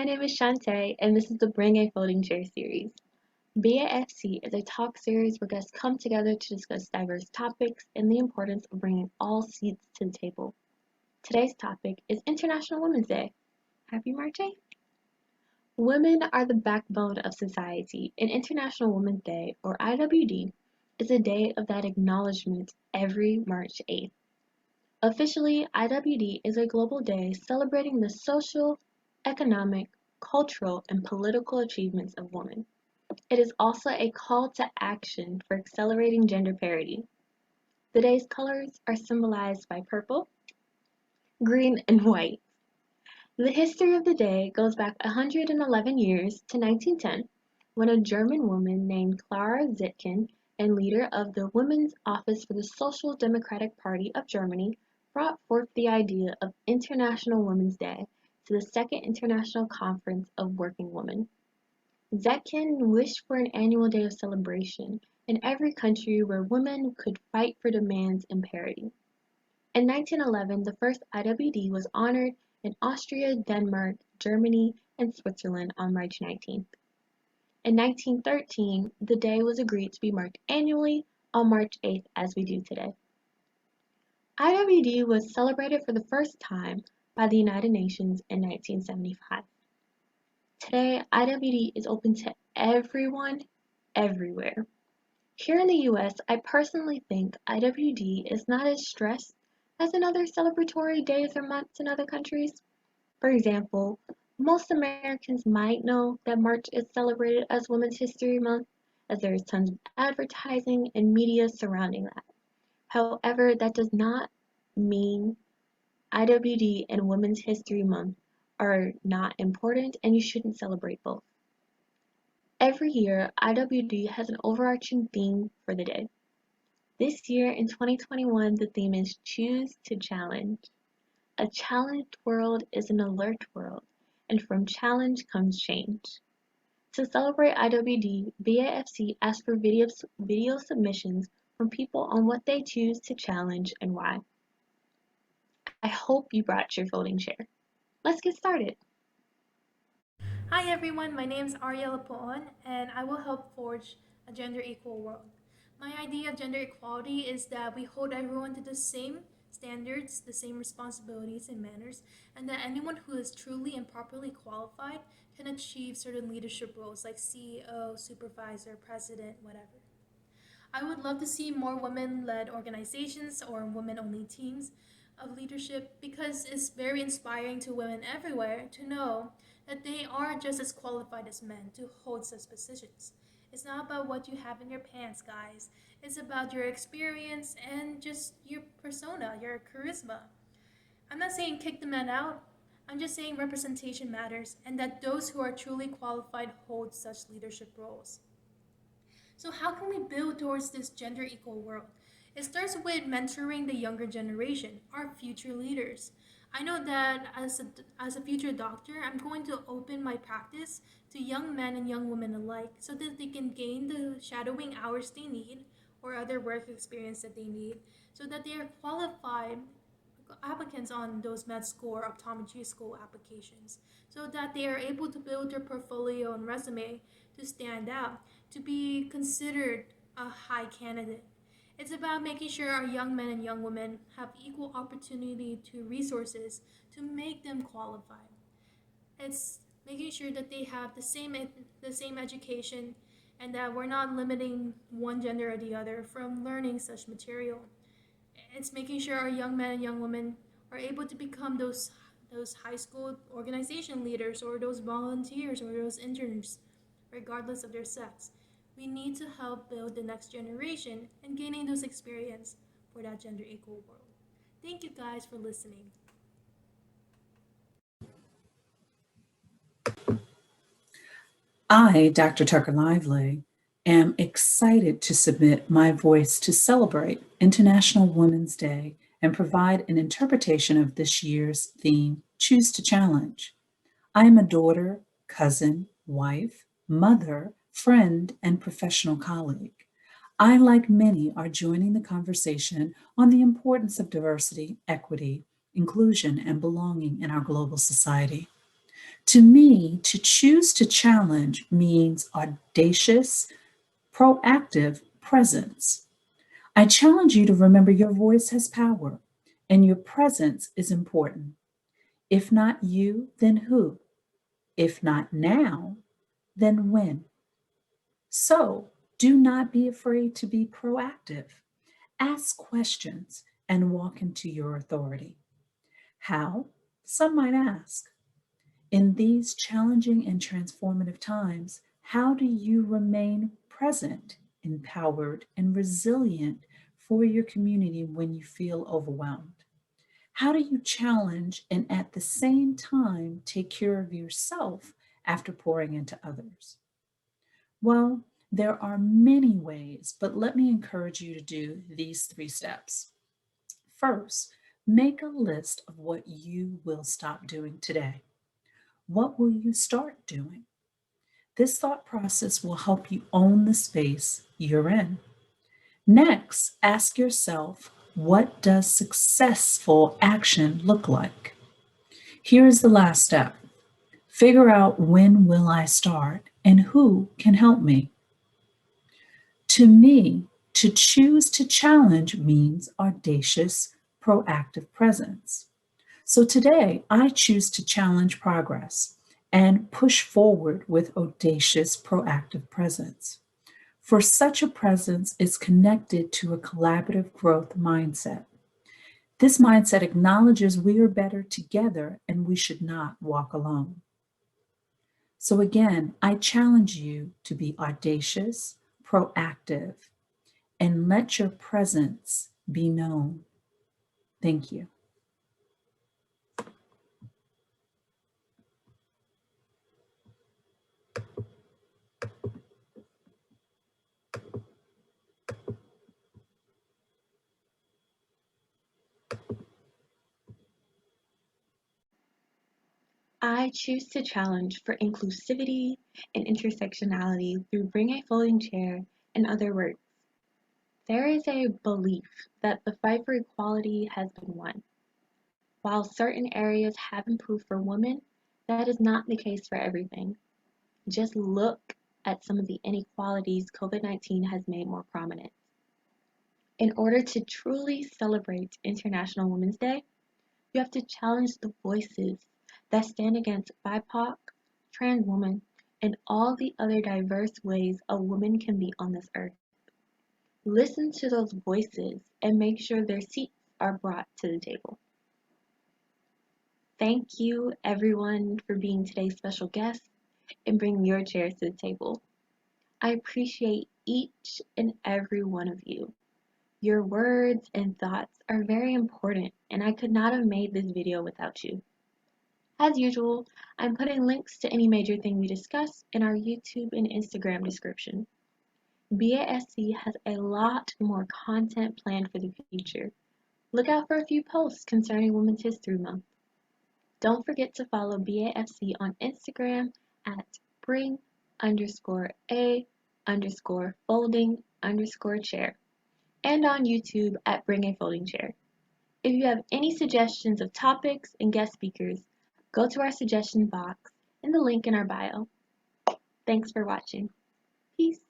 my name is Shantae, and this is the Bring a Folding Chair series. BAFC is a talk series where guests come together to discuss diverse topics and the importance of bringing all seats to the table. Today's topic is International Women's Day. Happy March 8th! Women are the backbone of society, and International Women's Day, or IWD, is a day of that acknowledgement every March 8th. Officially, IWD is a global day celebrating the social, economic, cultural, and political achievements of women. It is also a call to action for accelerating gender parity. The day's colors are symbolized by purple, green, and white. The history of the day goes back 111 years to 1910, when a German woman named Clara Zetkin and leader of the Women's Office for the Social Democratic Party of Germany brought forth the idea of International Women's Day to the Second International Conference of Working Women. Zetkin wished for an annual day of celebration in every country where women could fight for demands and parity. In 1911, the first IWD was honored in Austria, Denmark, Germany, and Switzerland on March 19th. In 1913, the day was agreed to be marked annually on March 8th as we do today. IWD was celebrated for the first time by the United Nations in 1975. Today, IWD is open to everyone, everywhere. Here in the US, I personally think IWD is not as stressed as in other celebratory days or months in other countries. For example, most Americans might know that March is celebrated as Women's History Month, as there is tons of advertising and media surrounding that. However, that does not mean IWD and Women's History Month are not important and you shouldn't celebrate both. Every year, IWD has an overarching theme for the day. This year, in 2021, the theme is Choose to Challenge. A challenged world is an alert world, and from challenge comes change. To celebrate IWD, BAFC asked for video submissions from people on what they choose to challenge and why. I hope you brought your folding chair. Let's get started. Hi everyone, my name is Ariela Poon and I will help forge a gender equal world. My idea of gender equality is that we hold everyone to the same standards, the same responsibilities and manners, and that anyone who is truly and properly qualified can achieve certain leadership roles like CEO, supervisor, president, whatever. I would love to see more women-led organizations or women-only teams of leadership because it's very inspiring to women everywhere to know that they are just as qualified as men to hold such positions. It's not about what you have in your pants, guys. It's about your experience and just your persona, your charisma. I'm not saying kick the men out. I'm just saying representation matters and that those who are truly qualified hold such leadership roles. So how can we build towards this gender equal world? It starts with mentoring the younger generation, our future leaders. I know that as a future doctor, I'm going to open my practice to young men and young women alike so that they can gain the shadowing hours they need or other work experience that they need so that they are qualified applicants on those med school or optometry school applications so that they are able to build their portfolio and resume to stand out, to be considered a high candidate. It's about making sure our young men and young women have equal opportunity to resources to make them qualified. It's making sure that they have the same education and that we're not limiting one gender or the other from learning such material. It's making sure our young men and young women are able to become those high school organization leaders or those volunteers or those interns, regardless of their sex. We need to help build the next generation and gaining those experience for that gender equal world. Thank you guys for listening. I, Dr. Tucker Lively, am excited to submit my voice to celebrate International Women's Day and provide an interpretation of this year's theme, Choose to Challenge. I am a daughter, cousin, wife, mother, friend, and professional colleague. I, like many, are joining the conversation on the importance of diversity, equity, inclusion, and belonging in our global society. To me, to choose to challenge means audacious, proactive presence. I challenge you to remember your voice has power and your presence is important. If not you, then who? If not now, then when? So do not be afraid to be proactive. Ask questions and walk into your authority. How? Some might ask. In these challenging and transformative times, how do you remain present, empowered, and resilient for your community when you feel overwhelmed? How do you challenge and at the same time take care of yourself after pouring into others? Well, there are many ways, but let me encourage you to do these 3 steps. First, make a list of what you will stop doing today. What will you start doing? This thought process will help you own the space you're in. Next, ask yourself, what does successful action look like? Here is the last step. Figure out when will I start and who can help me. To me, to choose to challenge means audacious, proactive presence. So today, I choose to challenge progress and push forward with audacious, proactive presence. For such a presence is connected to a collaborative growth mindset. This mindset acknowledges we are better together and we should not walk alone. So again, I challenge you to be audacious, proactive, and let your presence be known. Thank you. I choose to challenge for inclusivity and intersectionality through Bring a Folding Chair and other works. There is a belief that the fight for equality has been won. While certain areas have improved for women, that is not the case for everything. Just look at some of the inequalities COVID-19 has made more prominent. In order to truly celebrate International Women's Day, you have to challenge the voices that stand against BIPOC, trans women, and all the other diverse ways a woman can be on this earth. Listen to those voices and make sure their seats are brought to the table. Thank you, everyone, for being today's special guest and bringing your chairs to the table. I appreciate each and every one of you. Your words and thoughts are very important, and I could not have made this video without you. As usual, I'm putting links to any major thing we discuss in our YouTube and Instagram description. BASC has a lot more content planned for the future. Look out for a few posts concerning Women's History Month. Don't forget to follow BAFC on Instagram at bring_a_folding_chair and on YouTube at Bring a Folding Chair. If you have any suggestions of topics and guest speakers, go to our suggestion box in the link in our bio. Thanks for watching. Peace.